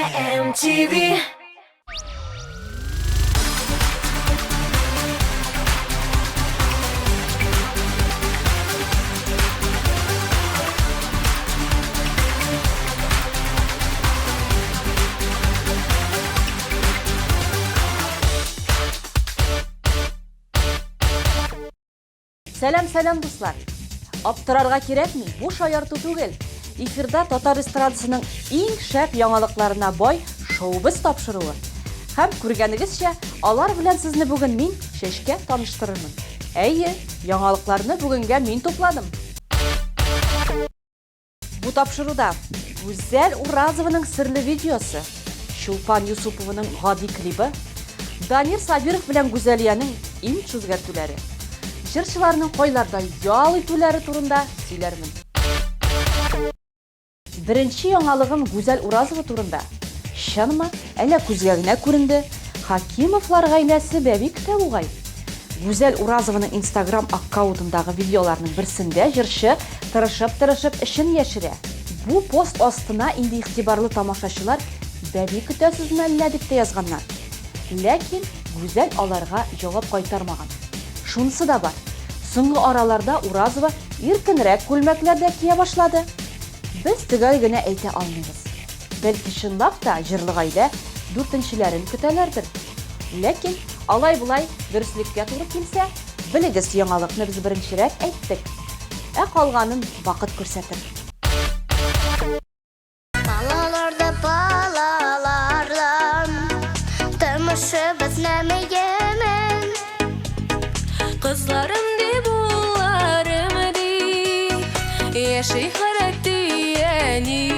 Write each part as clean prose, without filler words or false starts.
MTV. Сәлем дуслар. Аптырарга кирәкми, бу шаярту түгел. Эфирда татар эстрадасының иң шәп яңалыкларына бай шоу-біз тапшыруы. Һәм күргәнегезчә, алар белән сезне бүген мин шешкә таныштырырмын. Әйе, яңалыкларны бүгенгә мин тупладым. Бу тапшыруда Гүзәл Уразованың серле видеосы, Чулпан Юсупованың гади клибы, Данир Сабиров белән Гүзәлиянең имидж үзгәртүләре, җырчыларның кайларда ял итүләре турында сөйләрмен. Беренче яңалыгым Гүзәл Уразова турында. Чынмы, әллә күзгә генә күренде? Хакимовлар гаиләсе бәбик тә угай. Гүзәл Уразованың Instagram аккаунтындагы видеоларның берсендә җырчы тырышып эшен яшерә. Бу пост астына инде игътибарлы тамашачылар бәбик көтәсезме әллә дип тә язганнар. Ләкин Гүзәл аларга җавап кайтармаган. Шунысы да бар. Соңгы араларда Уразова иркенрәк күлмәкләрдә кия башлады. Без төгәл генә әйтә алмыйбыз. Бәлки чынлап та җырлы гаилә дүртенчеләрен көтәләрдер. Ләкин алай-булай дөреслеккә туры килсә, белегез, яңалыкны без беренчерәк әйттек. Ә калганын вакыт күрсәтер. Балаларда балалардан тормышыбыз нәмәгәмен. Кызларым ди, буларым ди, яши хәрәкти әни.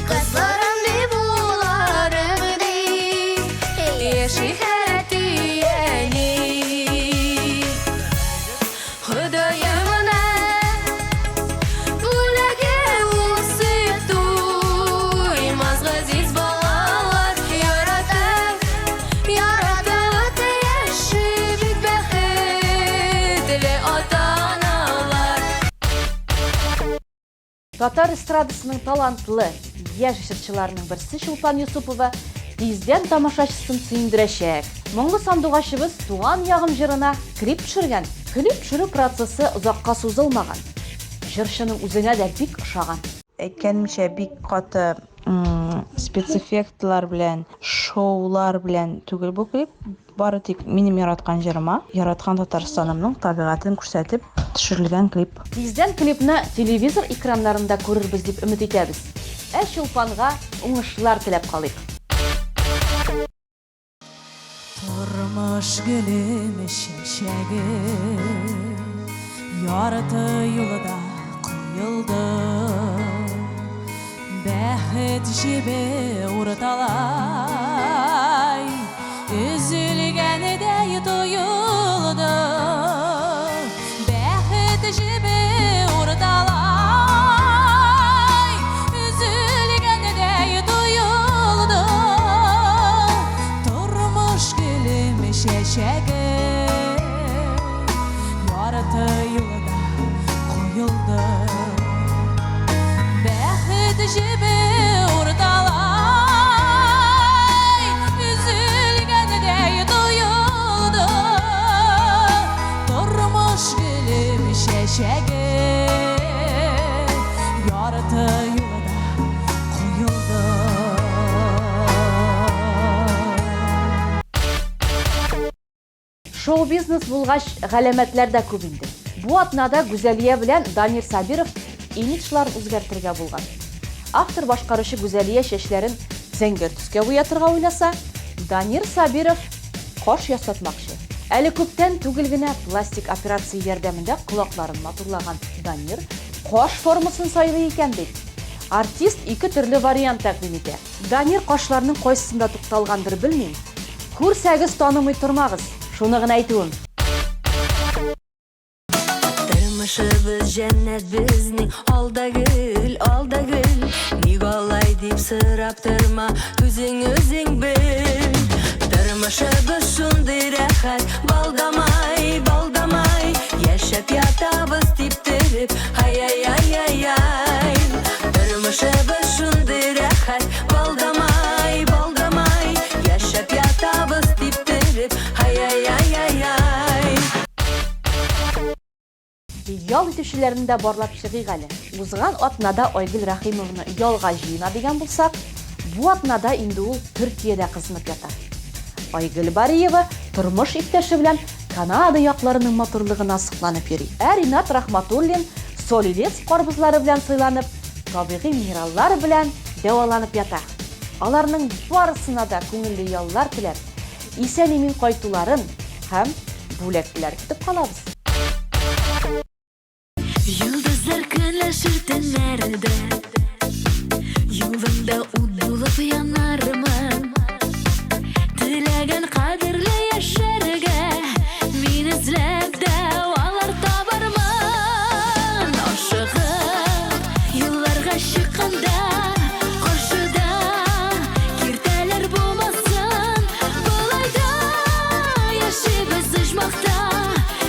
Кызларым ди, буларым ди, Яши хәрәкти әни. Ходаемына бүләге усы туймас газиз балалар. Яратып яши бит бәхетле ата-аналар. Татар эстрадасының талантлы яшь җырчыларының берсе Чулпан Юсупова тиздән тамашачысын сөендерәчәк. Моңлы сандугачыбыз туган ягым җырына клип төшергән. Клип төшерү процессы озакка сузылмаган. Җырчының үзенә дә бик ошаган. Әйткәнемчә, бик каты спецэффектлар белән, шоулар белән түгел бу клип. Бары тик минем яраткан җырыма, яраткан Татарстанымның табигатын күрсәтеп төшерелгән клип. Тиздән клипны телевизор экраннарында күрербез дип өмет итәбез. Ә Чулпанга уңышлар теләп калыйк. Тормыш гөлем чәчәге ярты юлда коелды. Бәхет җебе урталай üzülгәнедәй тоелды. Бәхет җебе урталай üzülгәнедәй тоелды. Тормыш гөлем чәчәге ярты юлда коелды. Бәхет җебе урталай üzülгәнедәй тоелды. Тормыш гөлем чәчәге ярты юлда коелды. Шоу-бизнес булгач галәмәтләр дә күп инде. Бу атнада Гүзәлия белән Данир Сабиров имиджлар үзгәртергә булган. Автор башкаручы Гүзәлия чәчләрен зәңгәр төскә буятырга уйласа, Данир Сабиров каш ясатмакчы. Әле күптән түгел генә пластик операция ярдәмендә колакларын матурлаган Данир каш формасын сайлый икән бит. Артист ике төрле вариант тәкъдим итә. Данир кашларның кайсында тукталгандыр белмим. Күрсәгез танымый тормагыз. Шуны гына әйтүем. Тормышыбыз җәннәт безнең, алда гөл, ник алай дип сорап торма, үзең бел. Тормышыбыз шундый рәхәт, балдамай, яшәп ятабыз типтереп, ай. Тормышыбыз шундый рәхәт, балдамай, балдамай, яшәп ятабыз типтереп, ай-ай-ай-ай-ай. Ял итүчеләрне дә барлап чыгыйк әле. Узган атнада Айгөл Рәхимовны ялга җыена дигән булсак, бу атнада инде ул Төркиядә хезмәт ята. Айгөл Бариева тормыш иптәше белән Канада якларының матурлыгына сокланып йөри. Ринат Рахматуллин солилец карбызлары белән сыйланып, табигый минераллар белән дәваланып ята. Аларның барысына да күңелле яллар теләп, исән-имин кайтуларын һәм бүләкләр көтеп калабыз. Йолдызлар көнләшер төннәрдә, юлымда ут булып янармын. Теләгән кадерле яшәргә, мин эзләп дәвалар табармын. Ашыгып юлларга чыкканда, каршыда киртәләр булмасын. Болай да яшибез оҗмакта,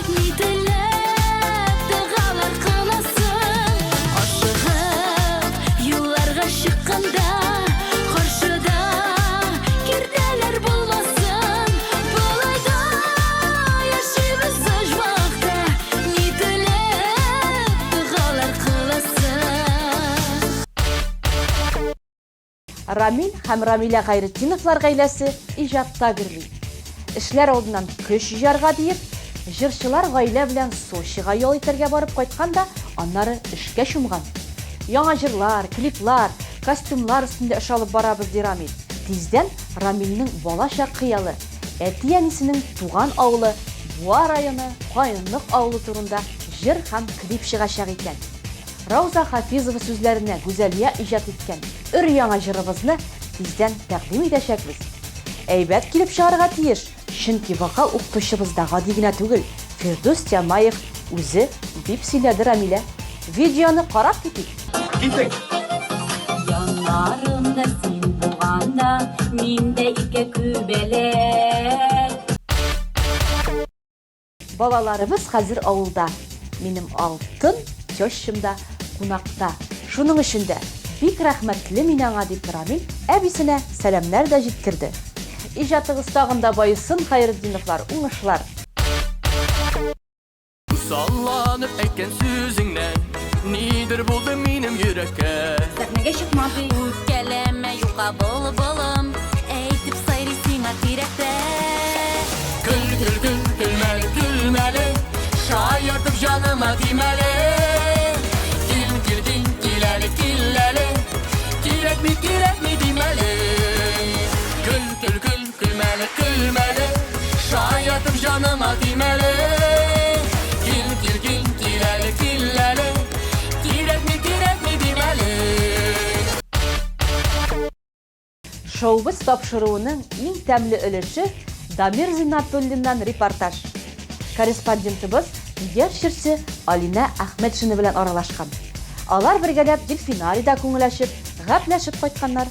ни теләп дәгалар кыласын. Ашыгып юлларга чыкканда, каршыда киртәләр булмасын. Болай да яшибез оҗмакта, ни теләп дәгалар кыласын. Рамил һәм Рамиля Гайретдиновлар гаиләсе иҗатта гөрли. Эшләр алдыннан көч җыярга диеп, җырчылар гаилә белән Сочига ял итәргә барып кайтканда, аннары эшкә чумган. Яңа җырлар, клиплар, костюмлар өстендә эш алып барабыз ди Рамил. Тиздән Рамилнең балачак хыялы, әти-әнисенең туган авылы Буа районы Каенлык авылы турында җыр һәм клип чыгачак икән. Рауза Хафизова сүзләренә гүзәлия иҗат иткән өр-яңа җырыбызны тиздән тәкъдим итәчәкбез. Әйбәт килеп чыгарга тиеш, чөнки вокал укытучыбыз да гади генә түгел. Фирдус Тямаев үзе дип сөйләде Рамилә. Видеоны карап китик. Янарымда син булганда, миндә ике күбәләк. Балаларыбыз хәзер авылда. Минем алтын тещымда кунакта. Шуның өчен дә бик рәхмәтле мин аңа дип Рамил әбисенә сәламнәр дә җиткерде. Иҗатыгыз тагын да байысын, Хәйретдиновлар, уңышлар. Sallanıp eken süzünden Nidir buldu minim yürekке Сәхнәгә чыкмады. Үткәләмә юка булбылым, әйтеп сайрый сиңа тирәктә. Gül gül gül gülmeli gülmeli Şayırtıp canıma dimeli Gil gil gil gileli gilleli Kirek mi dimeli Gül gül gül gülmeli gülmeli Şayırtıp canıma dimeli Gil gil gil gileli gilleli Kirek mi dimeli Шоубыз тапшыруының иң тәмле өлеше Дамир Зиннатуллиннан репортаж. Корреспондентыбыз яшь җырчы Алина Әхмәтшина белән аралашкан. Алар бергәләп дельфинарида күңеләшеп, гәпләшеп кайтканнар.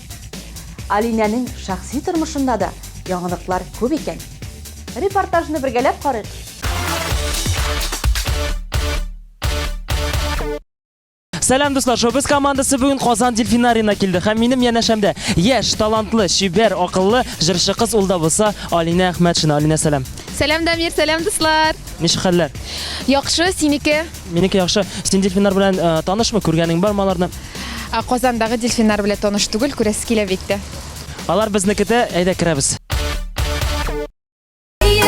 Алинәнең шәхси тормышында да яңалыклар күп икән. Репортажны бергәләп карыйк. Сәлам дуслар, Шоубыз командасы бүген Казан дельфинарийына килде. Һәм минем янәшәмдә яшь, талантлы, шибәр, акыллы җырчы кыз ул да булса Алина Әхмәтшина. Алина, сәлам. Сәлам Дамир, сәлам дуслар. Ничек хәлләр? Яхшы, синеке? Минеке яхшы. Син дельфиннар белән танышмы? Күргәнең бармы аларны? Казандагы дельфиннар белән таныш түгел, күрәсе килә бит тә. Алар безнекедә, әйдә керәбез.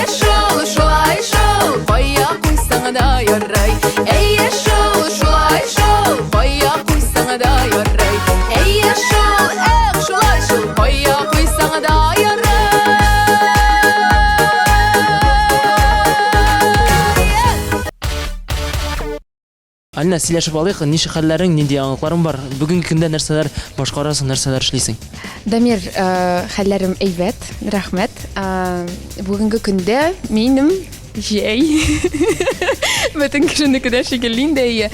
Шоу, шулай шоу, кая куйсаң да ярай. Әйе шоу, шулай шоу, кая куйсаң да ярай. Әйе шоу, шулай шоу, кая куйсаң да ярай. Алина, сөйләшеп алыйк, ничек хәлләрең, нинди яңалыкларың бар? Бүгенге көндә нәрсәләр башкарасың, нәрсәләр эшлисең? Дамир, хәлләрем әйбәт, рәхмәт. Бүгенге көндә минем җәй. Бөтен кешенеке дә шикелле инде.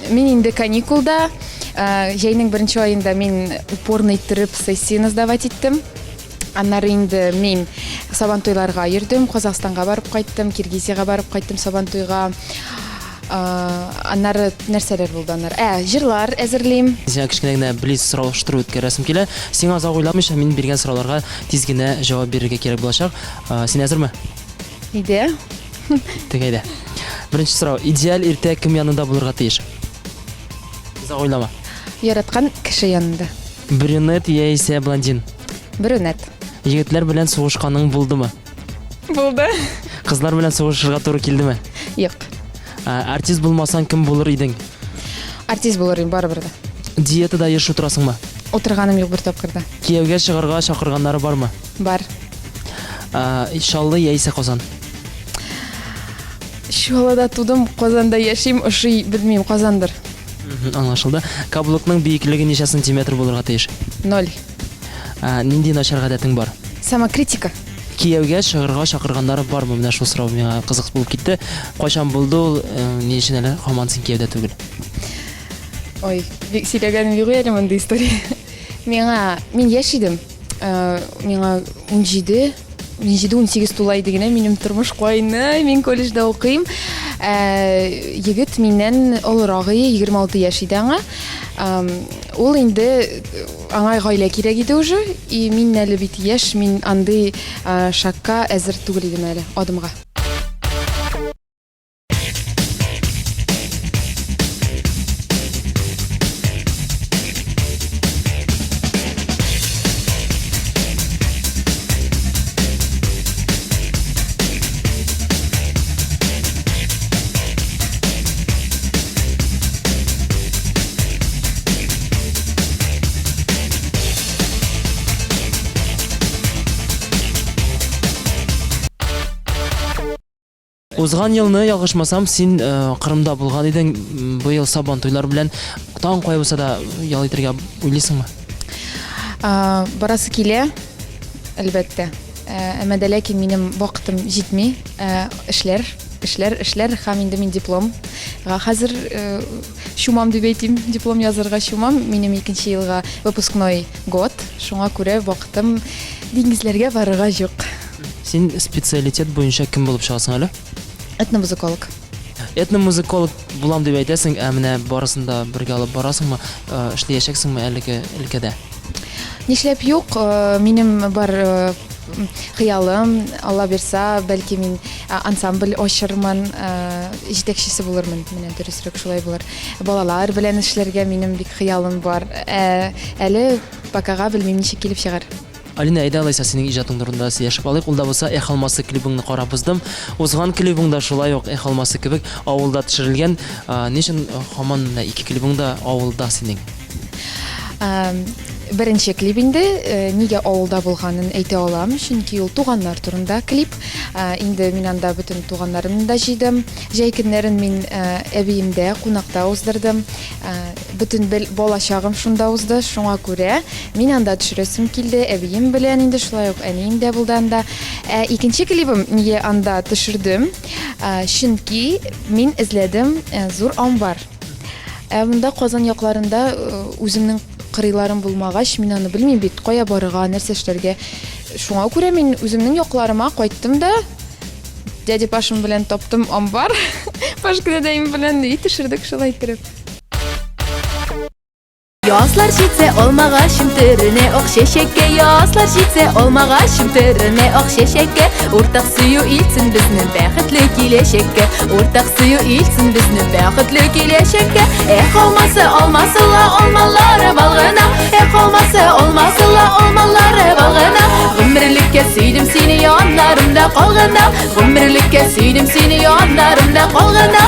Мин инде каникулда, җәйнең 1 аенда мин упорно иттереп сессияны сдавать иттем. Аннары инде мин Сабантуйларга йөрдем, Казакстанга барып кайттым, Киргизияга барып кайттым Сабантуйга. Аннары нәрсәләр булды аннары? Җырлар әзерлим. Сиңа кичкенә генә блиц сораштыру үткәрәсем килә. Сиңа озак уйламыйча мин биргән сорауларга тиз генә җавап бирергә кирәк булачак. Син әзерме? Иде. Тегәйдә. Беренче сорау. Идеаль иртә кем янында булырга тиеш? Озак уйлама. Яраткан кеше янында. Брюнет яисә блондин? Брюнет. Егетләр белән сугышканың булдымы? Булды. Кызлар белән сугышырга туры килдеме? Юк. Артист булмасаң кем булыр идең? Артист булырым барыбер дә. Диетада еш утырасыңмы? Утырганым юк бер тапкырда. Кияүгә чыгарга чакырганнары бармы? Бар. Шаллы яисә Казан? Шулада тудым, Казанда яшим, ошый белмим, Казандыр. Аңлашылды. Каблукның биеклеге ничә сантиметр булырга тиеш? 0. Нинди начар гадәтең бар? Самокритика. Кияүгә чыгарга чакырганнары бармы? Менә шул сорау миңа кызык булып китте. Кайчан булды ул? Ни өчен әле һаман син кияүдә түгел? Ой, бик сөйләгәнем юк әле мондай история. Мин яшь идем. Миңа 17-18 тула иде генә минем тормыш кайны, мин колледжда укыйм. Егет миннән олорагы 26 яшь иде аңа. Ул инде аңа гаилә кирәк иде уже, и мин әле бит яшь, мин андый шакка әзер түгел идем әле адымга. Узган елны ялгышмасам син Кырымда булган идең. Быел Сабан туйлар белән таң кай булса да ял итәргә уйлыйсыңмы? Барасы килә, әлбәттә. Әмма дә ләкин минем вакытым җитми. Эшләр һәм инде мин диплом. Хәзер шумам дип әйтим, диплом язарга шумам. Минем 2нче елга выпускной год. Шуңа күрә вакытым диңгезләргә барырга юк. Син специалитет буенча кем булып чыгасың әле? Этномузыколог. Этномузыколог булам дип әйтәсең, менә барысында бергә алып барасыңмы? Эшләячәксеңме әлеге өлкәдә? Нишләп юк? Минем бар хыялым, Алла бирса, бәлки мин ансамбль ачырмын, җитәкчесе булырмын. Менә дөресрәк шулай булыр. Балалар белән эшләргә минем бик хыялым бар. Әле покага белмим ничек килеп чыгар. Алина, әйдә алайса синең иҗатың турында сөйләшеп алыйк. Ул да булса Эх алмасы клибыңны карап уздым. Узган клибыңда шулай ук Эх алмасы кебек авылда төшерелгән. Ничек һаман 2 клибың да авылда синең? Беренче клип инде нигә авылда булганын әйтә алам, чөнки ул туганнар турында клип. Инде мин анда бөтен туганнарымны да җыйдым. Җәй көннәрен мин әбиемдә кунакта уздырдым. Бөтен балачагым шунда узды. Шуңа күрә мин анда төшерәсем килде. Әбием белән инде шулай ук әнием дә булды анда. Икенче клибым нигә анда төшердем? Чөнки мин эзләдем зур амбар. Монда Казан якларында үземнең кырыйларым булмагач, мин аны белмим бит, кая барырга, нәрсә эшләргә. Шуңа күрә мин үземнең якларыма кайттым да дядя Пашам белән таптым амбар. Пашка дәдәем белән төшердек шулай итеп. Yazlar җитсә алмагачым төренә ак чәчәккә, yazlar җитсә алмагачым төренә ак чәчәккә, уртак сөю илтсен безне бәхетле киләчәккә, уртак сөю илтсен безне бәхетле киләчәккә. Алмасы алмасыла алмалары балгына, алмасыла алмалары балгына. Гомерлеккә сөйдем сине яннарымда калгына, гомерлеккә сөйдем сине яннарымда калгына.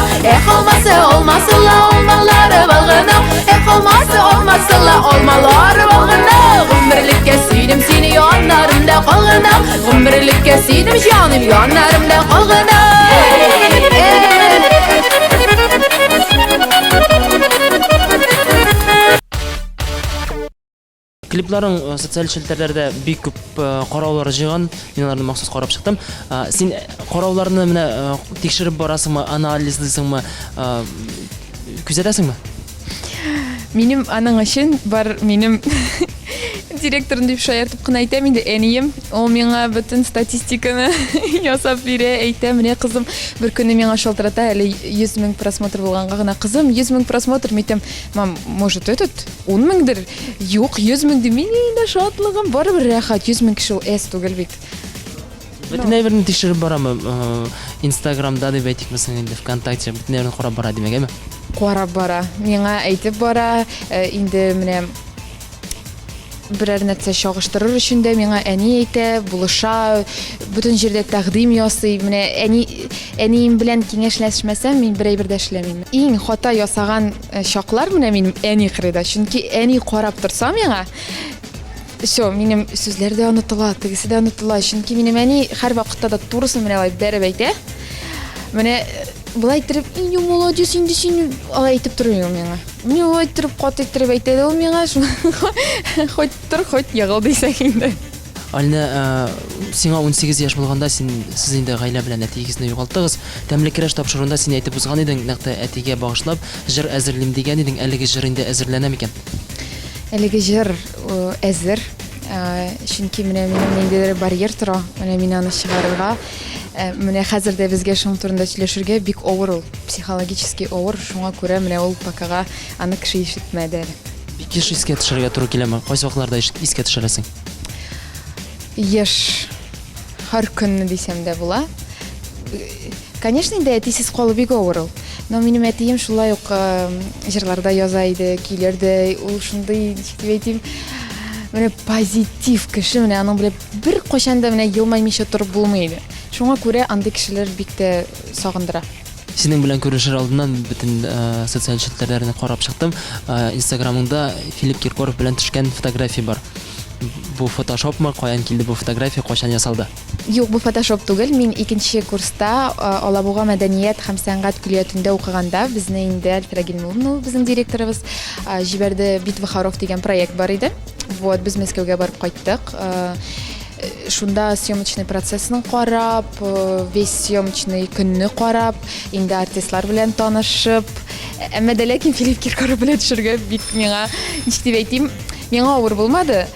Алмасыла алмалары балгына, алмасыла алмалары балгына. Гомерлеккә сөйдем сине яннарымда калгына, гомерлеккә сөйдем җаным яннарымда калгына. Клипларың социаль челтәрләрдә бик күп караулар җыйган. Мин аларны махсус карап чыктым. Син карауларны менә тикшереп барасыңмы, анализлыйсыңмы, күзәтәсеңме? Минем аның өчен бар минем директорым деп шаяртып кына айтам инде энийим ол миңа бүтүн статистиканы ясап бере әйтә менә кызым бер көнне миңа шалтырата әле 100 000 просмотр булганга гына кызым 100 000 просмотр митем мам может этот 10 000дер юк 100 000 ди мине шатлыгым барыбер рәхәт 100 000 кеше ул эс түгел бит. Бөтен әйберне тикшереп барамы? Инстаграмда дип әйтик мисың инде ВКонтакте бөтен әйберне карап бара димәгәме? Карап бара. Миңа әйтеп бара. Инде менә берәр нәрсә чагыштырыр өчен дә миңа әни әйтә, булыша, бүтән җирдә тәкъдим ясый. Менә әнием белән киңәшләшмәсәм, мин бер әйбер дә эшләмим. Иң хата ясаган чаклар менә минем әни кырыда. Чөнки әни карап торса миңа Все, минем сүзләр дә онытыла, тегесе дә онытыла. Чөнки минем әни һәр вакытта да турысын менә алай бәреп әйтә. Менә булай итеп, "Инде молодец, инде син" алай итеп торыйм миңа. Мин алай итеп кат итеп әйтә дә ул миңа, хоть тор, хоть ягыл дисәң инде. Алина, сиңа 18 яшь булганда сез инде гаилә белән әтигезне югалтыгыз. Тәмле кереш тапшыруында син әйтеп узган идең, нәкъ әтигә багышлап җыр әзерлим дигән идең. Әлеге җыр инде әзерләнә микән? Әлеге җыр әзер. Чөнки менә минем ниндидер барьер тора. Менә мин аны чыгарырга. Менә хәзер дә безгә шуның турында сөйләшергә бик авыр ул. Психологически авыр. Шуңа күрә менә ул покага аны кеше ишетмәде әле. Бик еш искә төшәргә туры киләме? Кайсы вакытларда искә төшерәсең? Еш һәр көнне дисәм дә була. Конечно, инде әтисез калу бик авыр ул. Но минем әтием шулай ук җырларда яза иде, көйләрдә. Ул шундый, дип әйтим, менә позитив кеше, менә аның белән бер кайчан да менә елмаймыйча торып булмый иде. Шуңа күрә андый кешеләр бик тә сагындыра. Синең белән күрешер алдыннан бөтен социаль челтәрләрне карап чыктым. Инстаграмыңда Филипп Киркоров белән төшкән фотография бар. Бу фотошопмы? Каян килде бу фотография? Кайчан ясалды? Юк, бу фотошоп түгел. Мин 2нче курста Алабуга мәдәният һәм сәнгать күлиятендә укыганда безне инде Альфира Гилмуллина, безнең директорыбыз, җибәрде Битва Харов дигән проект бар иде. Вот, без Мәскәүгә барып кайттык. Шунда съемочный процессны карап, весь съемочный көнне карап, инде артистлар белән танышып, әмма дә ләкин Филипп Киркоров белән төшергә бик миңа, дип әйтим, миңа авыр булмады.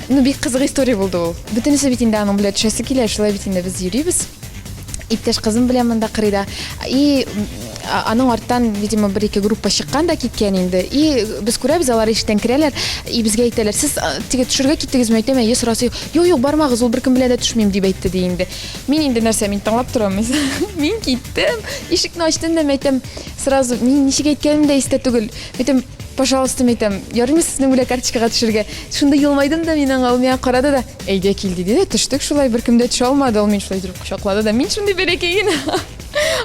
Ну, бик кызык история булды ул. Бөтенесе бит инде аның белән төшәсе килә, шулай бит инде без йөрибез. Иптәш кызым белән монда кырыйда. И аның арттан, видимо, бер-ике группа чыккан да киткән инде. И без күрәбез, алар иштән керәләр, и безгә әйтәләр, сез тиге төшергә киттегезме? Әйтәм, я сорасы, юк, бармагыз, ул беркем белән дә төшмим дип әйтте ди инде. Мин инде нәрсә, мин тыңлап торам. Мин киттем, ишекне ачтым да әйтәм, сразу мин ничек әйткәнем дә истә түгел. Әйтәм, пожалуйста, әйтәм, ярыймы сезнең белән карточкага төшергә? Шунда елмайдым да, мин аңа миңа карады да, әйдә кил диде дә, төштек шулай, беркем дә төшә алмады, ул мин шулай итеп кочаклады да, мин шундый бәләкәй генә.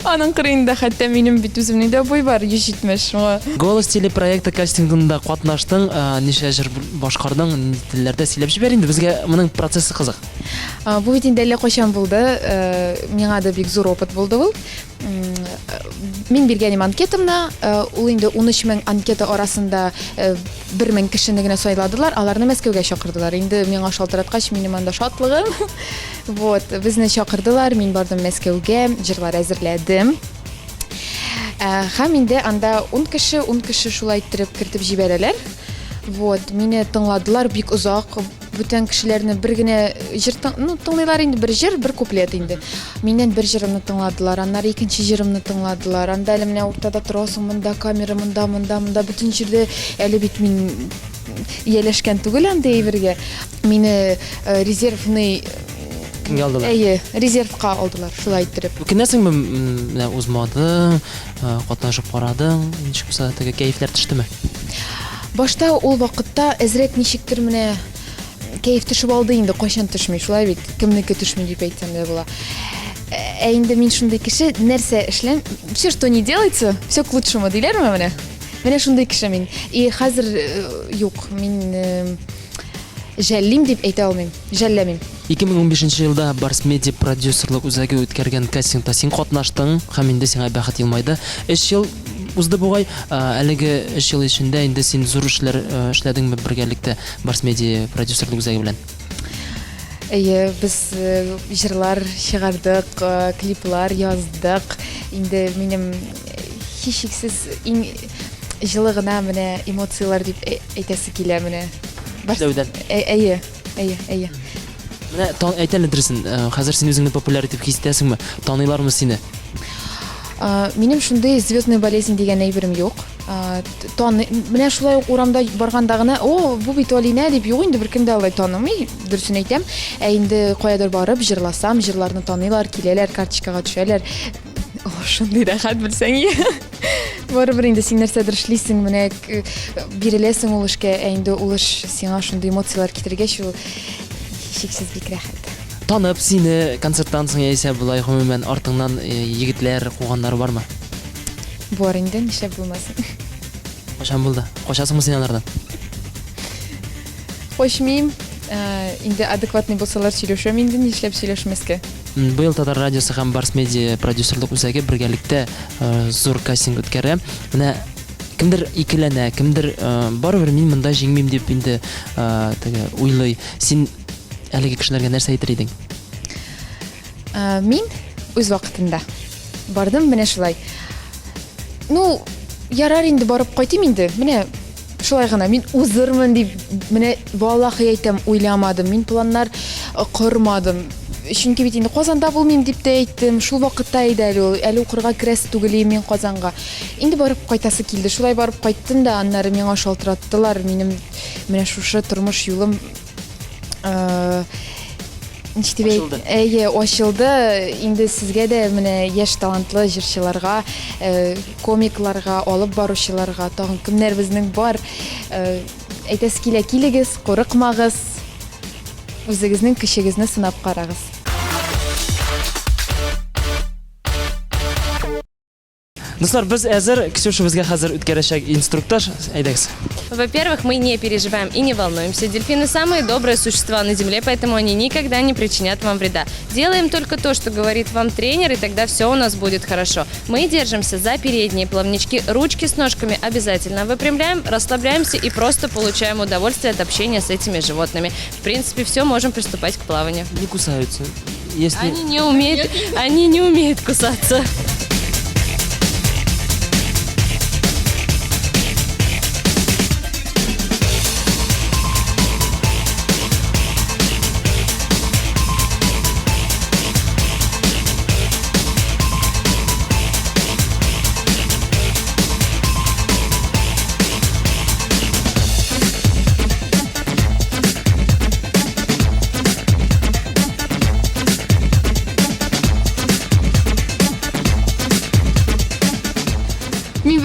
Аның кырыйында хәтта минем бит үземнең дә буй бар, 170 шуңа. Голос телепроекты кастингында катнаштың, ничә җыр башкардың, телләрдә сөйләп җибәр инде, безгә моның процессы кызык. Бу бит инде әллә кайчан булды, миңа да бик зур опыт булды ул. Мин биргәнем анкетамны, ул инде 13 000 анкета арасында 1000 кешене генә сайладылар, аларны Мәскәүгә чакырдылар. Инде миңа шалтыраткач, минем анда шатлыгым. Вот, безне чакырдылар, мин бардым Мәскәүгә, җырлар әзерләдем. Һәм инде анда 10 кеше шулай иттереп кертеп җибәрәләр. Вот, мине тыңладылар бик озак. Бүтән кешеләрне бер генә җыр тыңлыйлар инде, бер җыр, бер куплет инде. Миннән бер җырымны тыңладылар, аннары икенче җырымны тыңладылар. Анда әле менә уртада торасың, монда камера, монда бүтән җирдә әле бит мин ияләшкән түгел анда әйбергә. Мине резервный Кемгә алдылар? Әйе, резервка алдылар, шулай иттереп. Үкенәсең менә узмады, катнашып карадың, ничек булса теге кәефләр төштеме? Башта ул вакытта әзрәк ничектер менә кәеф төшеп алды инде, кайчан төшми, шулай бит, кемнеке төшми дип әйтсәм дә була. Инде мин шундый кеше, нәрсә эшләм, все, что не делается, все к лучшему диләрме менә? Менә шундый кеше мин. И хәзер юк, мин жәллим дип әйтә алмыйм, жәлләмим. 2015 елда Барс Медиа продюсерлык үзәге үткәргән кастингта син катнаштың, һәм инде сиңа бәхет елмайды. 3 ел узды бугай, әлеге 3 ел эчендә инде син зур эшләр эшләдеңме бергәлектә Барс Медиа продюсерлык үзәге белән? Әйе, без җырлар чыгардык, клиплар яздык. Инде минем һичшиксез иң җылы гына менә эмоциялар дип әйтәсе килә менә. эшләүдән. Әйе. Менә әйт әле дөресен, хәзер син үзеңне популяр итеп хис итәсеңме? Таныйлармы сине? Минем шундый звездный болезнь дигән әйберем юк. Менә шулай ук урамда барганда гына, бу бит Алинә дип юк инде беркем дә алай танымый, дөресен әйтәм. Инде каядыр барып җырласам, җырларны таныйлар, киләләр, карточкага төшәләр. Шундый рәхәт белсәң. Барыбер инде син нәрсәдер эшлисең, менә биреләсең ул эшкә, инде ул эш сиңа шундый эмоциялар китергәч, ул шиксез бик рәхәт. Танып сине концерттан соң яисә булай гомумән артыңнан егетләр куганнар бармы? Бар инде, нишләп булмасын. Кашан булды? Кашасыңмы син алардан? Кошмыйм. Инде адекватный булсалар сөйләшәм инде, нишләп сөйләшмәскә. Быел Татар радиосы һәм Барс медиа продюсерлык үзәге бергәлектә зур кастинг үткәрә. Менә кемдер икеләнә, кемдер барыбер мин монда җиңмим дип инде теге уйлый. Син әлеге кешеләргә нәрсә әйтер идең? Мин үз вакытында бардым, менә шулай. Ярар инде барып кайтыйм инде. Менә шулай гына мин узырмын дип, менә валлаһи әйтәм, уйламадым. Мин планнар кормадым. Чөнки бит инде Казанда булмыйм дип тә әйттем. Шул вакытта әле укырга керәсе түгел мин Казанга. Инде барып кайтасы килде. Шулай барып кайттым да, аннары миңа шалтыраттылар. Минем менә шушы тормыш юлым ачылды. Инде сезгә дә менә яшь талантлы җырчыларга, комикларга, алып баручыларга, тагын кемнәр безнең бар, әйтәс килә, килегез, курыкмагыз. Үзегезнең көчегезне сынап карагыз. Дуслар, без әзер Ксюша безгә хәзер үткәрәчәк инструктаж. Әйдәгез. Во-первых, мы не переживаем и не волнуемся. Дельфины самые добрые существа на Земле, поэтому они никогда не причинят вам вреда. Делаем только то, что говорит вам тренер, и тогда все у нас будет хорошо. Мы держимся за передние плавнички, ручки с ножками обязательно выпрямляем, расслабляемся и просто получаем удовольствие от общения с этими животными. В принципе, все, можем приступать к плаванию. Не кусаются. Если... Они не умеют кусаться.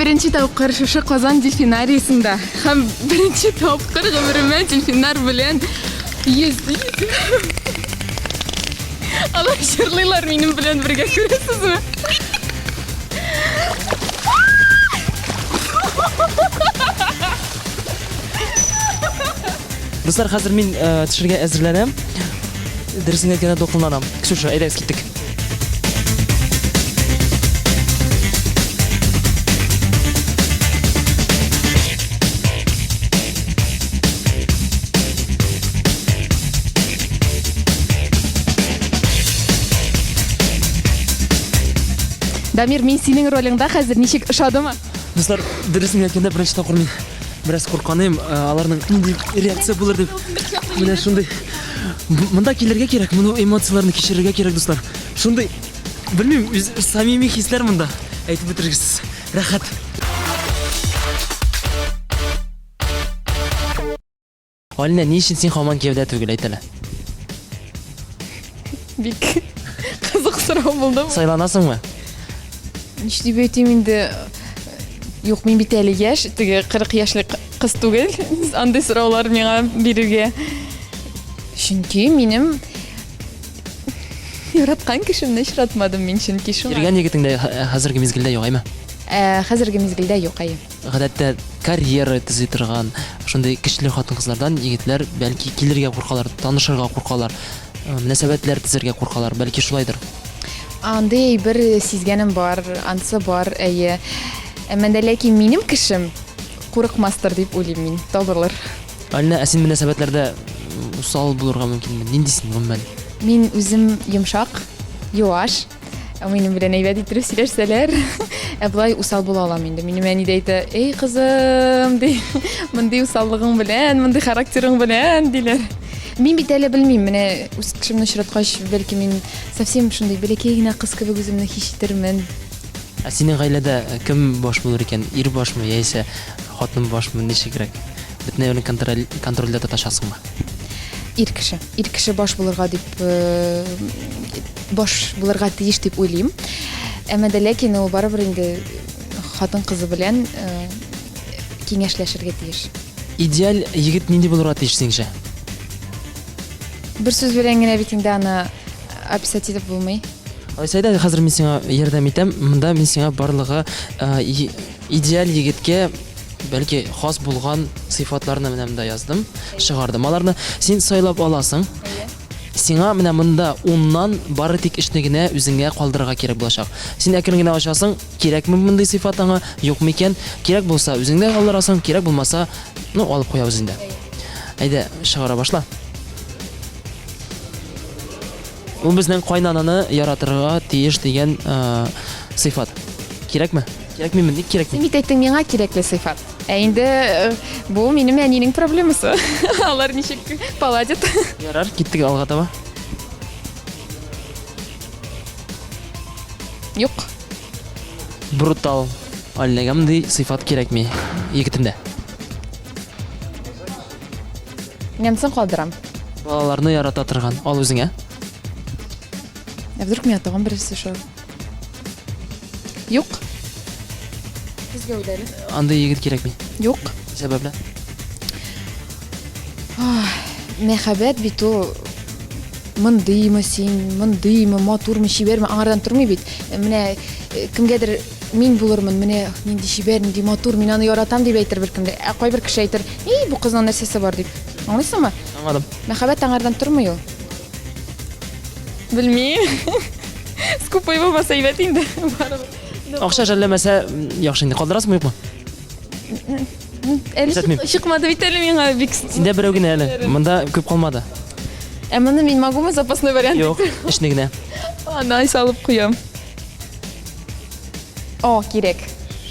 Беренче тапкыр шушы Казан дельфинарийсында һәм беренче тапкыр гомеремә дельфиннар белән йөздем. Алар җырлыйлар минем белән бергә, күрәсезме? Дуслар, хәзер мин төшәргә әзерләнәм. Дөресен әйткәндә дулкынланам. Ксюша, әйдәгез киттек. Дамир, мин синең ролеңдә хәзер ничек ошадымы? Дуслар, дөресен әйткәндә беренче тапкыр мин бераз курканым, аларның нинди реакция булыр дип. Менә шундый. Монда килергә кирәк, моны эмоцияларны кичерергә кирәк, дуслар. Шундый, белмим, самими хисләр монда. Әйтеп бетергесез. Рәхәт. Алина, ни өчен син һаман кевдә түгел, әйт әле. Бик кызык сорау булды. Сайланасыңмы? Нишләп әйтим инде? Юк, мин бит әле яшь, теге 40 яшьлек кыз түгел. Андый сораулар миңа бирергә. Чөнки минем яраткан кешемне очратмадым мин, чөнки шуңа. Йөргән егетеңдә хәзерге мизгелдә югаймы? Хәзерге мизгелдә юк, әйе. Гадәттә карьера төзи торган шундый көчле хатын-кызлардан егетләр бәлки килергә куркалар, танышырга куркалар, мөнәсәбәтләр төзергә куркалар, бәлки шулайдыр. Андый бер сизгәнем бар, ансы бар, әйе. Әмма ләкин минем кешем курыкмастыр дип уйлыйм мин, табылыр. Алина, син мөнәсәбәтләрдә усал булырга мөмкинме? Ниндисең гомумән? Мин үзем йомшак, юаш. Минем белән әйбәт итеп сөйләшсәләр, Былай усал була алам инде. Минем әни дә әйтә, "Эй кызым", ди. "Мондый усаллыгың белән, мондый характерың белән", диләр. Мин бит әле белмим, менә үз кешемне очраткач, бәлки мин совсем шундый бәләкәй генә кыз кебек үземне хис итермен. Синең гаиләдә кем баш булыр икән? Ир башмы яисә хатын башмы? Ничегрәк? Бөтенләй контрольдә тоташасыңмы? Ир кеше баш булырга дип баш булырга тиеш дип уйлыйм. Әмма дә ләкин ул барыбер инде хатын кызы белән киңәшләшергә тиеш. Идеаль егет нинди булырга тиеш сиңчә? Бер сүз белән генә бит инде аны описать итеп булмый. Алайсайда хәзер мин сиңа ярдәм итәм. Монда мин сиңа барлыгы идеаль егеткә бәлки хас булган сыйфатларны менә монда яздым, чыгардым. Аларны син сайлап аласың. Сиңа менә монда 10ннан бары тик эшне генә үзеңә калдырырга кирәк булачак. Син әкрен генә ачасың, кирәкме мондый сыйфат аңа, юкмы икән? Кирәк булса үзеңдә калдырасың, кирәк булмаса, алып куя үзеңдә. Әйдә, чыгара башла. Ул безнең кайнананы яратырга тиеш дигән сыйфат. Кирәкме? Кирәкмиме? Ник кирәкми? Син бит әйттең миңа кирәкле сыйфат. Инде бу минем әнинең проблемасы. Алар ничек паладит. Ярар, киттек алга таба. Юк. Брутал. Аллага мондый сыйфат кирәкми егетемдә. Немцен калдырам. Балаларны ярата торган. Ал үзеңә. Вдруг меня тагын берсе шо. Юк. Сезгә уйлайлы. Андай егет кирәкми. Юк. Сәбәпле? Мәхәббәт бит ул мондыймы син, мондыймы, матурмы, чибәрме аңардан тормый бит. Менә кемгәдер мин булырмын, менә нинди чибәр, нинди матур, мин аны яратам дип әйтер бер кемдә. Кайбер кеше әйтер, "И, бу кызның нәрсәсе бар" дип. Аңлыйсыңмы? Аңладым. Мәхәббәт аңардан тормый ул. Белмим. Скупой булмаса әйбәт инде. Акча жәлләмәсә яхшы инде. Калдырасыңмы юкмы? Әле чыкмады бит әле миңа бик. Синдә берәү генә әле. Монда күп калмады. Моны мин могумы запасной вариант? Юк, эшне генә. Аны салып куям. О, кирәк.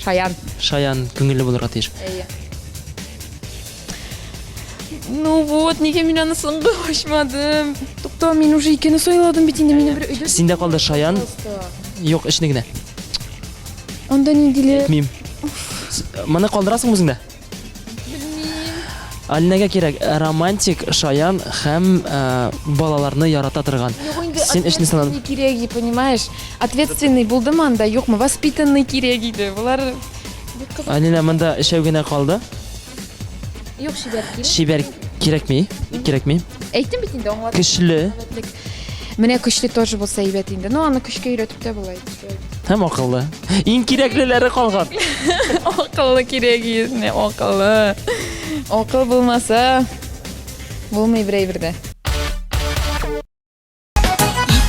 Шаян. Шаян күңелле булырга тиеш. Ну вот, нигә мин аны соңгы ачмадым? Тукта, мин уже икене сайладым бит инде, мине бер өйдә. Синдә калды Шаян. Юк, эшне генә. Анда ниндиле? Мим. Моны калдырасыңмы үзеңдә? Алинәгә кирәк романтик, Шаян һәм балаларны ярата торган. Син эшне санадың. Кирәк, ди, понимаешь? Ответственный булдым анда, юкмы? Воспитанный кирәк иде. Булар Алина монда эшәү генә калды. Юк, чибәр кирәк. Чибәр кирәкми? Кирәкми? Әйттем бит инде, аңладым. Көчле Менә көчле тоже булса әйбәт инде. Ну, аны көчкә өйрәтеп тә була. һәм акыллы. Иң кирәклеләре калган. Акыллы кирәк иде, акыллы. Акыл булмаса булмый берәйбердә.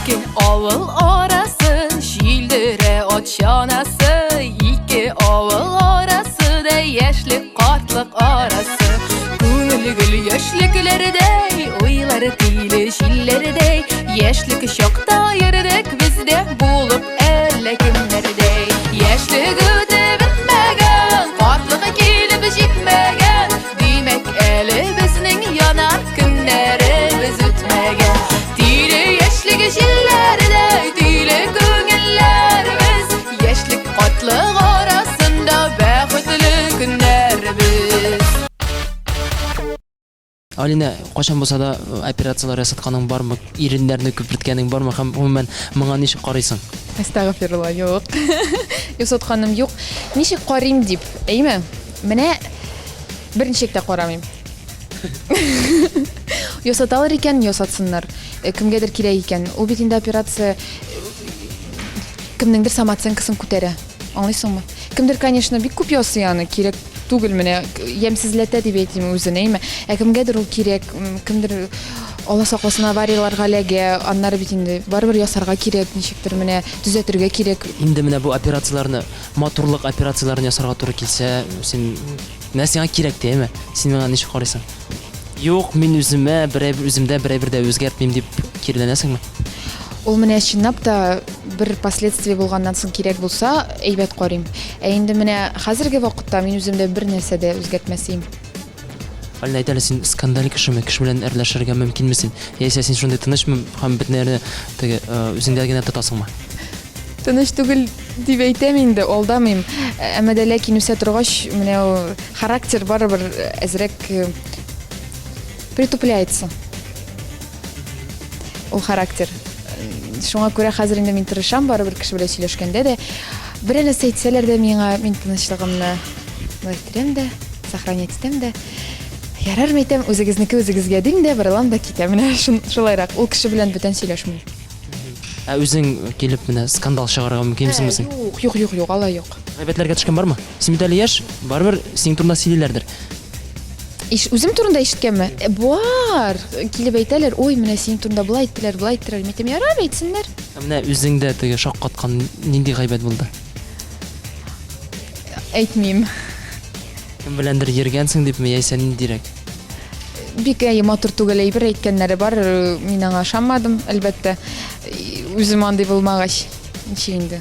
Ике авыл арасы җилдерә ат чанасы, ике авыл арасы да яшьлек картлык арасы. Күңел гөл яшьлекләрдәй, уйлар тиле җилләрдәй, яшьлек чакта йөрдек бездә булып әллә кемнәрдәй. Яшьлек үтеп бетмәгән, картлык килеп җитмәгән, димәк әле безнең янар көннәребез үтмәгән. Тиле яшьлек җилләрдәй, тиле күңелләрбез, яшьлек картлык арасында бәхетле көннәрбез. Алина, кашан булса да операциялар ясатканың бармы? Иреннәрне күперткәнең бармы? Һәм гомумән моңа ничек карыйсың? Астагфирулла, юк. Ясатканым юк. Ничек карыйм дип, әйме? Менә берничек тә карамыйм. Ясаталар икән, ясатсыннар. Кемгәдер кирәк икән. Ул бит инде операция кемнеңдер самооценкасын күтәрә. Аңлыйсыңмы? Кемдер, конечно, бик күп ясый аны, кирәк түгел менә, ямсызләтә дип әйтим үзенә, әйме? Кемгәдер ул кирәк, кемдер Алла сакласын аварияларга ләгә, аннары бит инде барыбер ясарга кирәк, ничектер менә төзәтергә кирәк. Инде менә бу операцияларны, матурлык операцияларын ясарга туры килсә, син менә сиңа кирәк тәме? Син моңа ничек карыйсың? Юк, мин үземә берәр үземдә берәр дә үзгәртмим дип киреләнәсеңме? Ул менә чынлап та бер последствие булганнан соң кирәк булса, әйбәт карыйм. Инде менә хәзерге вакытта мин үземдә бер нәрсә дә үзгәртмәсем. Алина әйтәле, син скандаль кешеме, кеше белән әрләшергә мөмкинме син? Яисә син шундый тынычмы һәм бөтенләрне теге үзеңдә генә тотасыңмы? Тыныч түгел дип әйтәм инде, алдамыйм. Әмма дә ләкин үсә торгач, менә характер барыбер әзрәк притупляется. Ул характер. Шуңа күрә хәзер инде мин тырышам барыбер кеше белән сөйләшкәндә дә, бер нәрсә әйтсәләр дә миңа, мин тынычлыгымны итәрәм дә, сохранять итәм дә. Ярар әйтәм, үзегезнеке үзегезгә дим дә, борылам да китәм. Менә шулайрак. Ул кеше белән бүтән сөйләшмим. Үзең килеп менә скандал чыгарырга мөмкинме син? Юк, алай юк. Гайбәтләргә төшкән бармы? Син бит әле яшь, барыбер синең турында сөйлиләрдер. Үзем турында ишеткәнме? Бар. Килеп әйтәләр, ой, менә синең турында булай әйттеләр, булай әйттеләр. Мин әйтәм, ярар, әйтсеннәр. Менә үзеңдә теге шаккаткан нинди гайбәт булды? Әйтмим. Кем беләндер йөргәнсең дип яисә ниндирәк? Бик матур түгел әйбер әйткәннәре бар, мин аңа ышанмадым, әлбәттә. Үзем андый булмагач, ничек инде.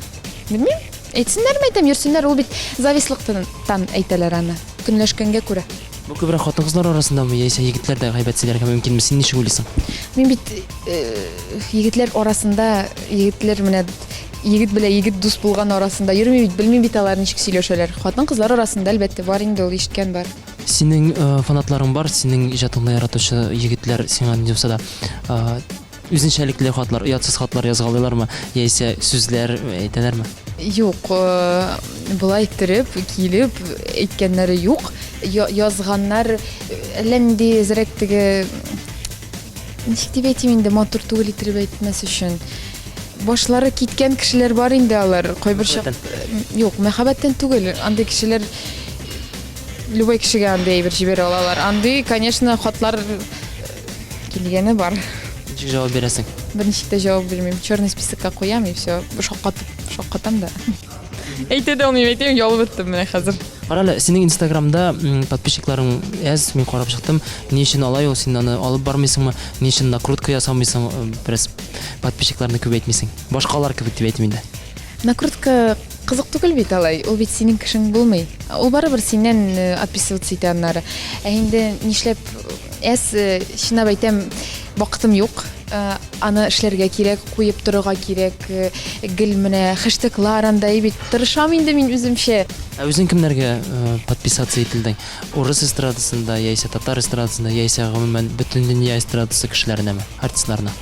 Белмим. Әйтсеннәрме, әйтәм, йөрсеннәр, ул бит завистлыктан әйтәләр аны. Көнләшкәнгә күрә. Бу күбрәк хатын-кызлар арасындамы яисә егетләр дә гайбәт сөйләргә мөмкинме? Син ничек уйлыйсың? Мин бит егетләр арасында, егетләр менә егет белән егет дус булган арасында йөрми бит, белмим бит алар ничек сөйләшәләр. Хатын-кызлар арасында әлбәттә бар инде, ул ишеткән бар. Синең фанатларың бар, синең иҗатыңны яратучы егетләр сиңа ни булса да үзенчәлекле хатлар, оятсыз хатлар язгалыйлармы яисә сүзләр әйтәләрме? Юк, булай иттереп, килеп әйткәннәре юк. Язганнар әллә нинди зрәк теге ничек дип әйтим инде, матур түгел иттереп әйтмәс өчен. Башлары киткән кешеләр бар инде алар. Кайбер юк, мәхәббәттән түгел. Андый кешеләр любой кешегә андый әйбер җибәрә алалар. Андый, конечно, хатлар килгәне бар. Ничек җавап бирәсең? Берничек тә җавап бирмим. Черный списокка куям и все. Шаккатам да. Әйтә дә алмыйм, әйтәм, ялып беттем менә хәзер. Карале, синең Инстаграмда подписчикларың әз, мин карап чыктым. Ни өчен алай ул, син аны алып бармыйсыңмы? Ни өчен накрутка ясамыйсың? Бераз подписчикларны күбәйтмисең. Башкалар кебек дип әйтим инде. Накрутка кызык түгел бит алай. Ул бит синең кешең булмый. Ул барыбер синнән отписываться итә аннары. Инде нишләп чынлап әйтәм, вакытым юк. Аны эшләргә кирәк, куеп торырга кирәк. Гел менә хэштеглар андай бит. Тырышам инде мин үземчә. Үзең кемнәргә подписаться ителдең? Урыс эстрадасында яисә татар эстрадасында яисә гомумән бөтен дөнья эстрадасы кешеләренәме, артистларына?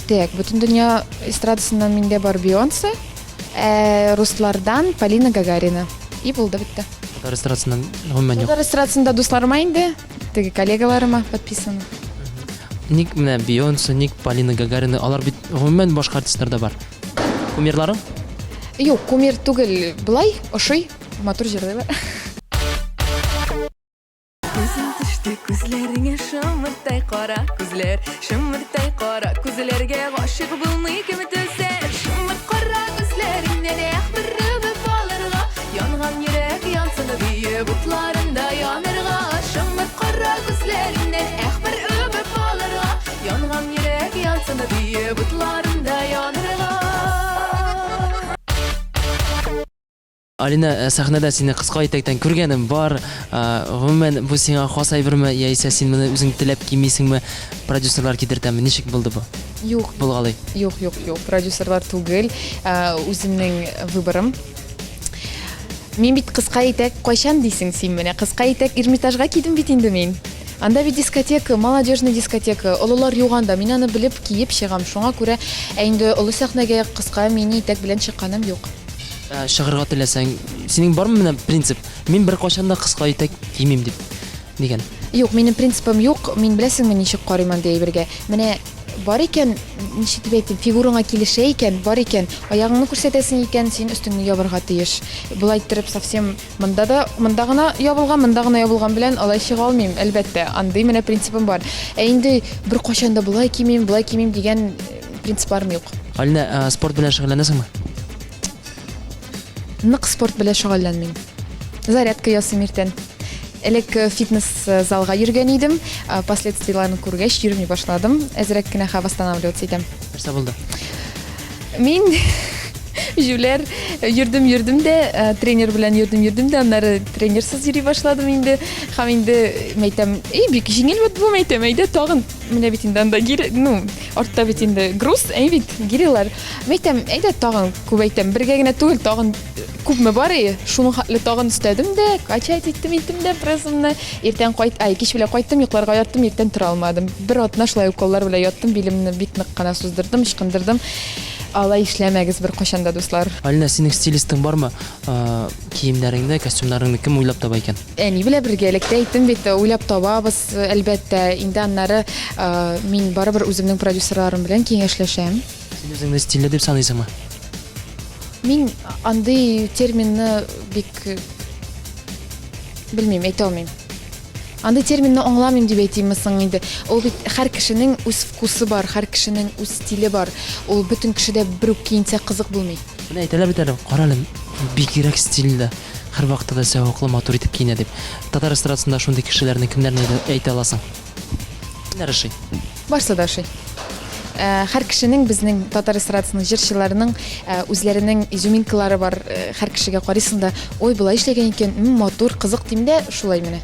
Так, бөтен дөнья эстрадасыннан миндә бар Бейонсе, руслардан Полина Гагарина. И булды битте. Татар эстрадасыннан гомумән юк. Татар эстрадасында дусларыма инде, теге коллегаларыма подписаны. Ник менә Бейонсе, ник Полина Гагарина, алар бит гомумән башка артистларда бар. Кумирларың? Юк, кумир түгел, булай, ошый, матур җырлыйлар. Күзең төште күзләреңә, шымыртай кара күзләр, шымыртай кара күзләргә гашык булмый кем төсәр. Шымырт кара күзләреңнән бер үбеп алырга, янган йөрәк янсын дөйе бутларында янырга. Шымырт кара күзләреңнән бер үбеп алырга, янган йөрәк янсын дөйе бутларында янырга. Алина, сәхнәдә сине кыска итәктән күргәнем бар. Гомумән бу сиңа хас әйберме яисә син моны үзең теләп кимисеңме? Продюсерлар кидертәме? Ничек булды бу? Юк, Булгалый. Юк. Продюсерлар түгел, үземнең выборым. Мин бит кыска итәк кайчан дисең син менә? Кыска итәк Эрмитажга кидем бит инде мин. Анда бит дискотека, молодежный дискотека, олылар юганда, мин аны белеп киеп чыгам. Шуңа күрә инде олы сәхнәгә кыска мини итәк белән чыкканым юк. Шыгырга теләсәң, синең бармы менә принцип? Мин бер кайчан да кыска итәк кимим дип дигән. Юк, минем принципым юк. Мин беләсеңме ничек карыйм андый әйбергә. Менә бар икән, ничек дип әйтим, фигураңа килешә икән, бар икән, аягыңны күрсәтәсең икән, син өстеңне ябырга тиеш. Булай иттереп совсем монда гына ябылган белән алай чыга алмыйм, әлбәттә. Андый менә принципым бар. Инде бер кайчан да булай кимим дигән принципларым юк. Алина, спорт белән шөгыльләнәсеңме? Нык спорт белән шөгыльләнмим. Зарядка ясыйм иртән. Элек фитнес залга йөргән идем, последствияларын күргәч йөрми башладым. Әзрәк кенә восстанавливаться итәм. Нәрсә булды? Мин Жүләр йөрдем дә тренер белән йөрдем дә аннары тренерсыз йөри башладым инде. Һәм инде мәйтәм, бик җиңел бу мәйтәм, әйдә тагын менә бит инде анда артта бит инде груз, бит гирилар. Мәйтәм, әйдә тагын күбәйтәм, бергә генә түгел, тагын күпме бар шуның хатлы тагын өстәдем дә, качать иттем дә прессымны. Иртән кич белән кайттым, йокларга яттым, иртән тора алмадым. Бер атна шулай уколлар белән яттым, билемне бик нык кына суздырдым, ычкындырдым. Алай эшләмәгез бер кашанда дуслар. Алина, синең стилистың бармы? Киемнәреңне, костюмнарыңны кем уйлап таба икән? Әни белә бергәлектә әйттем бит, уйлап табабыз, әлбәттә. Инде аннары мин барыбер үземнең продюсерларым белән киңәшләшәм. Син үзеңне стильле дип саныйсыңмы? Мин андый терминны бик белмим, әйтә алмыйм. Андый терминны аңламыйм дип әйтимме соң инде. Ул бит һәр кешенең үз вкусы бар, һәр кешенең үз стиле бар. Ул бөтен кешедә бер үк киенсә кызык булмый. Менә әйтәләр бит әле, карале, бигрәк стильле, һәр вакытта да сәваклы, матур итеп киенә дип. Татар эстрадасында шундый кешеләрне кемнәрне әйтә аласың? Кемнәр эши? Барсы да эши. Һәр кешенең, безнең татар эстрадасының җырчыларының үзләренең изюминкалары бар. Һәр кешегә карыйсың да, ой, булай эшләгән икән, матур, кызык дим дә, шулай менә.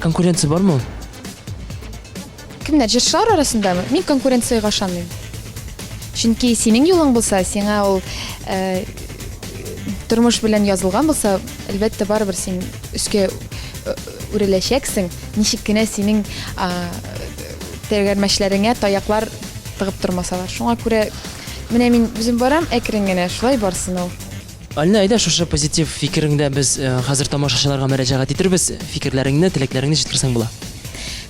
Конкуренция бармы? Кемнәр җырчылар арасындамы? Мин конкуренциягә ышанмыйм. Чөнки синең юлың булса, сиңа ул тормыш белән язылган булса, әлбәттә барыбер син үскә үреләчәксең. Ничек кенә синең тәгәрмәчләреңә таяклар тыгып тормасалар. Шуңа күрә менә мин үзем барам, әкрен генә шулай барсын ул. Алина, әйдә шушы позитив фикереңдә без хәзер тамашачыларга мөрәҗәгать итәрбез. Фикерләреңне, теләкләреңне җиткерсәң була.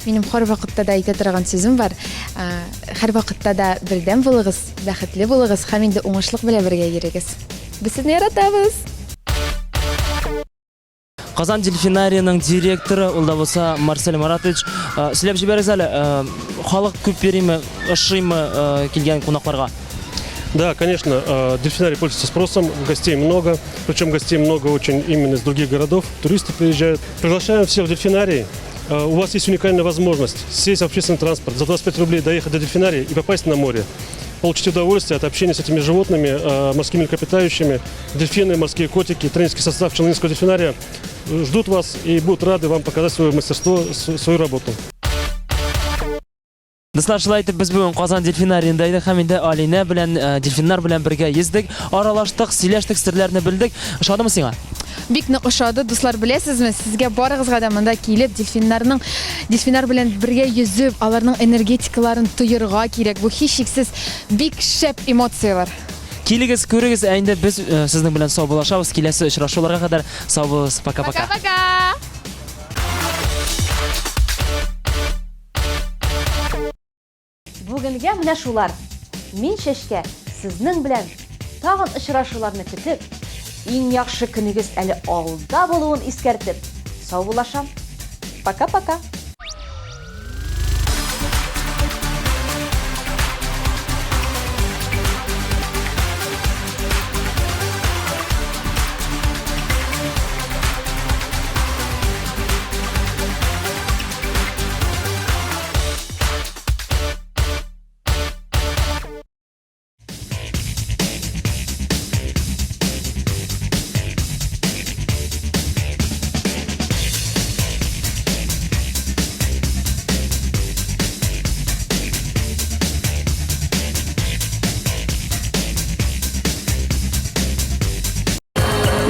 Минем һәр вакытта да әйтә торган сүзем бар. Һәр вакытта да бердәм булыгыз, бәхетле булыгыз һәм инде уңышлык белән бергә йөрегез. Без сезне яратабыз. Казан дельфинарийның директоры, ул да булса Марсель Маратович, сөйләп җибәрегез әле, халык күп йөриме, ошыймы килгән кунакларга? Да, конечно, дельфинарий пользуется спросом, гостей много, причем гостей много очень именно из других городов, туристы приезжают. Приглашаем всех в дельфинарий. У вас есть уникальная возможность сесть в общественный транспорт, за 25 рублей доехать до дельфинария и попасть на море. Получить удовольствие от общения с этими животными, морскими млекопитающими. Дельфины, морские котики, тренерский состав Челнинского дельфинария ждут вас и будут рады вам показать свое мастерство, свою работу. Дуслар, шулай итеп без бүген Казан дельфинариенда идек һәм инде Алина белән, дельфиннар белән бергә ездек, аралаштык, сөйләштек, серләрне белдек. Ошадымы сиңа? Бик нык ошады, дуслар, беләсезме? Сезгә барыгызга да монда килеп дельфиннар белән бергә йөзеп, аларның энергетикаларын тоерга кирәк. Бу һичшиксез бик шәп эмоциялар. Килегез, күрегез, инде без сезнең белән саубулашабыз, киләсе очрашуларга кадәр сау булыгыз. Пока-пока. Пока-пока. Бүгенгә менә шулар. Мин Шәшкә сезнең белән тагын очрашуларны көтеп, иң яхшы көнегез әле алда булуын искәртеп, саубулашам. Пока-пока.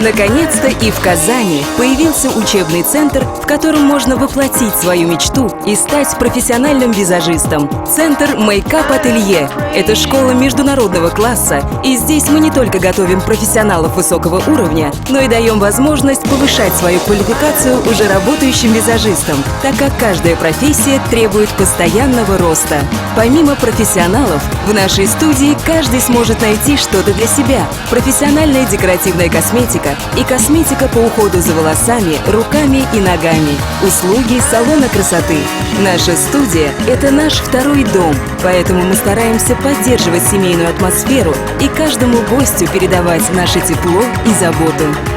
Наконец-то и в Казани появился учебный центр, в котором можно воплотить свою мечту и стать профессиональным визажистом. Центр Makeup Ателье – это школа международного класса, и здесь мы не только готовим профессионалов высокого уровня, но и даем возможность повышать свою квалификацию уже работающим визажистам, так как каждая профессия требует постоянного роста. Помимо профессионалов, в нашей студии каждый сможет найти что-то для себя. Профессиональная декоративная косметика и косметика по уходу за волосами, руками и ногами. Услуги салона красоты. Наша студия – это наш второй дом, поэтому мы стараемся поддерживать семейную атмосферу и каждому гостю передавать наше тепло и заботу.